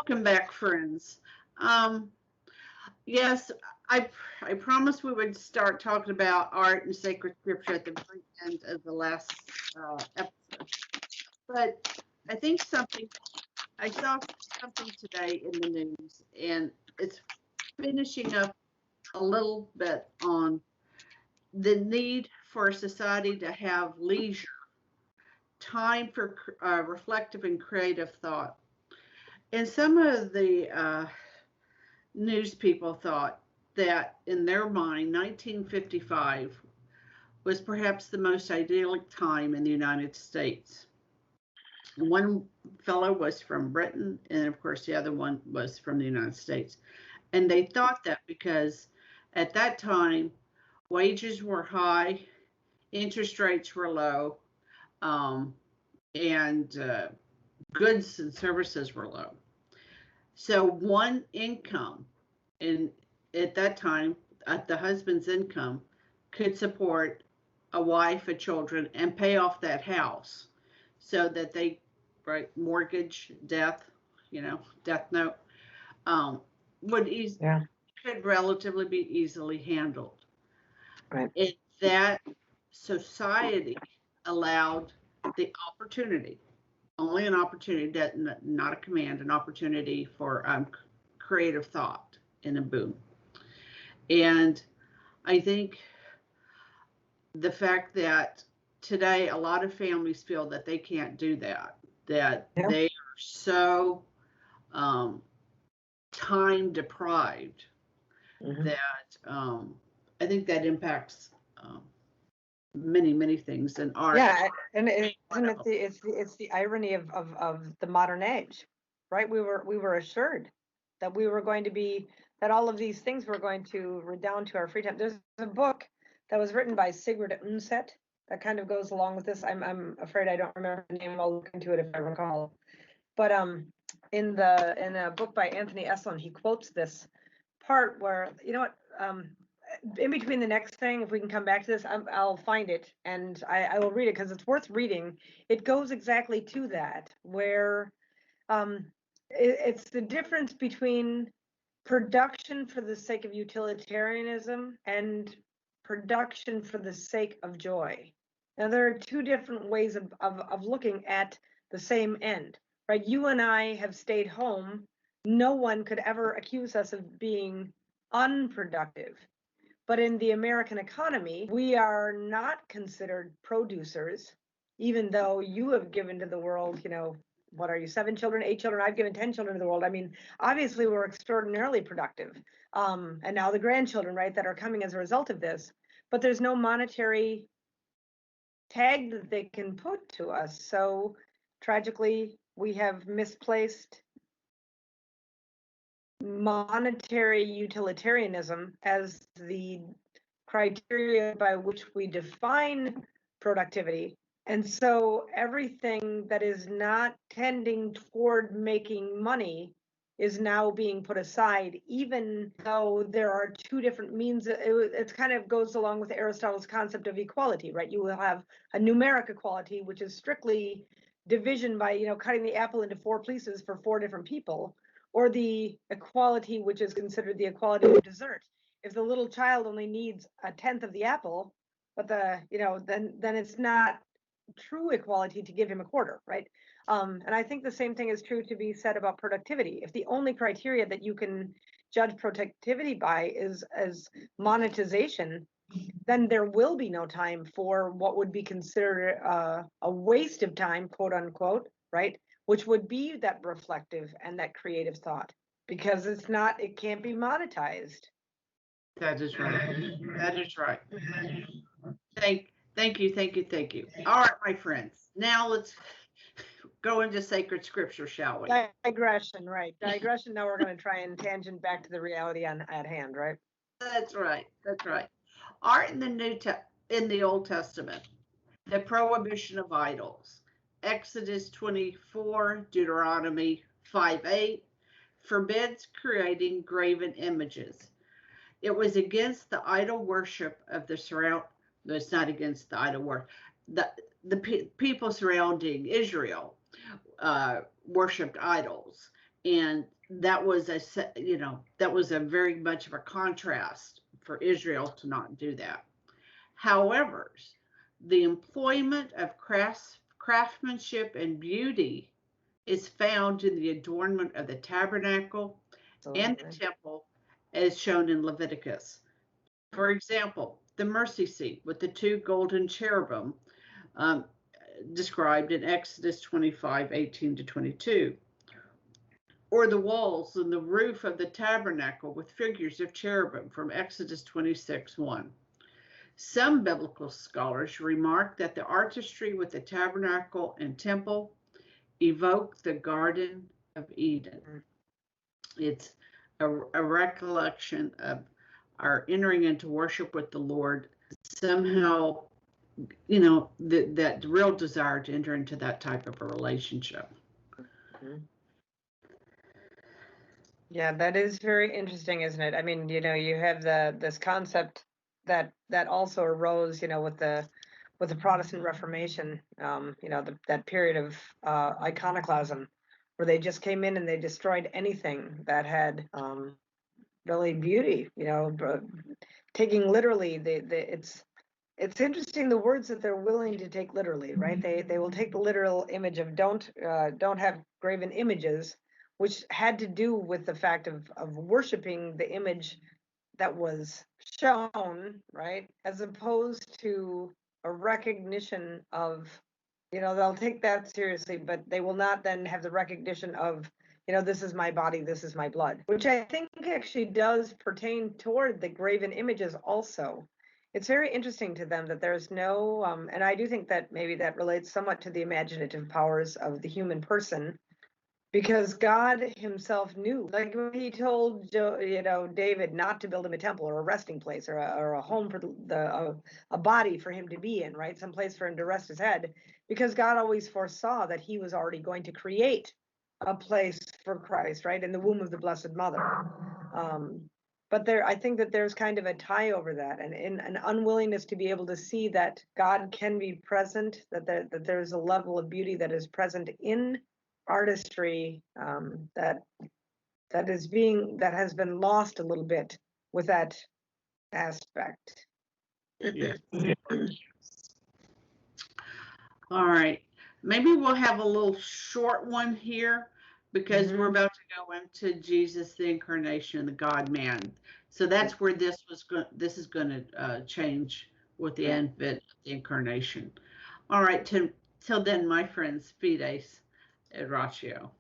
Welcome back, friends. Um, yes, I promised we would start talking about art and sacred scripture at the very end of the last episode. But I think I saw something today in the news, and it's finishing up a little bit on the need for society to have leisure, time for reflective and creative thought. And some of the news people thought that in their mind, 1955 was perhaps the most idyllic time in the United States. One fellow was from Britain, and of course, the other one was from the United States. And they thought that because at that time, wages were high, interest rates were low, um, and goods and services were low. So one income in at that time, at the husband's income could support a wife, a children, and pay off that house so that they, right, mortgage, death, death note, um, would Yeah. could relatively be easily handled. Right. That society allowed the opportunity, only an opportunity, that not a command, an opportunity for creative thought in a boom. And I think the fact that today a lot of families feel that they can't do that, that Yeah. they are so time deprived, that I think that impacts many things in art. Yeah, and it's the irony of the modern age, right? We were assured that we were going to be that all of these things were going to redound to our free time. There's a book that was written by Sigrid Undset that kind of goes along with this. I'm afraid I don't remember the name. I'll look into it if I recall. But in a book by Anthony Esolen, he quotes this part where, you know what, in between the next thing, if we can come back to this, I'll find it and I will read it because it's worth reading. It goes exactly to that, where it's the difference between production for the sake of utilitarianism and production for the sake of joy. Now, there are two different ways of looking at the same end, right? You and I have stayed home. No one could ever accuse us of being unproductive. But in the American economy, we are not considered producers, even though you have given to the world, what are you, 7 children, 8 children? I've given 10 children to the world. I mean, obviously we're extraordinarily productive. And now the grandchildren, right, that are coming as a result of this. But there's no monetary tag that they can put to us. So tragically, we have misplaced monetary utilitarianism as the criteria by which we define productivity. And so everything that is not tending toward making money is now being put aside, even though there are two different means. It kind of goes along with Aristotle's concept of equality, right? You will have a numeric equality, which is strictly division by, cutting the apple into 4 pieces for 4 different people, or the equality, which is considered the equality of dessert. If the little child only needs a tenth of the apple, but then it's not true equality to give him a quarter, right? And I think the same thing is true to be said about productivity. If the only criteria that you can judge productivity by is as monetization, then there will be no time for what would be considered a waste of time, quote unquote, right? Which would be that reflective and that creative thought, because it can't be monetized. That is right. That is right. Thank you. All right, my friends. Now let's go into sacred scripture, shall we? Digression, right? Digression. Now we're going to try and tangent back to the reality at hand, right? That's right. That's right. Art in the Old Testament, the prohibition of idols, Exodus 24, Deuteronomy 5:8, forbids creating graven images. It was against the idol worship of the surround. No, it's not against the idol worship. The people surrounding Israel worshipped idols, and that was that was a very much of a contrast for Israel to not do that. However, the employment of craftsmanship and beauty is found in the adornment of the tabernacle and the temple, as shown in Leviticus. For example, the mercy seat with the 2 golden cherubim described in Exodus 25:18-22. Or the walls and the roof of the tabernacle with figures of cherubim from Exodus 26:1. Some biblical scholars remark that the artistry with the tabernacle and temple evoke the Garden of Eden. It's a recollection of our entering into worship with the Lord. Somehow, that real desire to enter into that type of a relationship. Yeah, that is very interesting, isn't it? I mean, you have this concept that also arose, with the Protestant Reformation, that period of iconoclasm, where they just came in and they destroyed anything that had really beauty, taking literally it's interesting the words that they're willing to take literally, right? They will take the literal image of don't have graven images, which had to do with the fact of worshiping the image that was shown, right? As opposed to a recognition of, they'll take that seriously, but they will not then have the recognition of, this is my body, this is my blood, which I think actually does pertain toward the graven images also. It's very interesting to them that there's no, and I do think that maybe that relates somewhat to the imaginative powers of the human person, because God himself knew, like when he told David not to build him a temple or a resting place or a home for a body for him to be in, right? Some place for him to rest his head, because God always foresaw that he was already going to create a place for Christ, right? In the womb of the Blessed Mother. But I think that there's kind of a tie over that, and in an unwillingness to be able to see that God can be present, that there's a level of beauty that is present in artistry that has been lost a little bit with that aspect. All right, maybe we'll have a little short one here, because we're about to go into Jesus, the incarnation, the God-man. So that's where this is going to change with the advent of the incarnation. All right, till then, my friends, fides et ratio.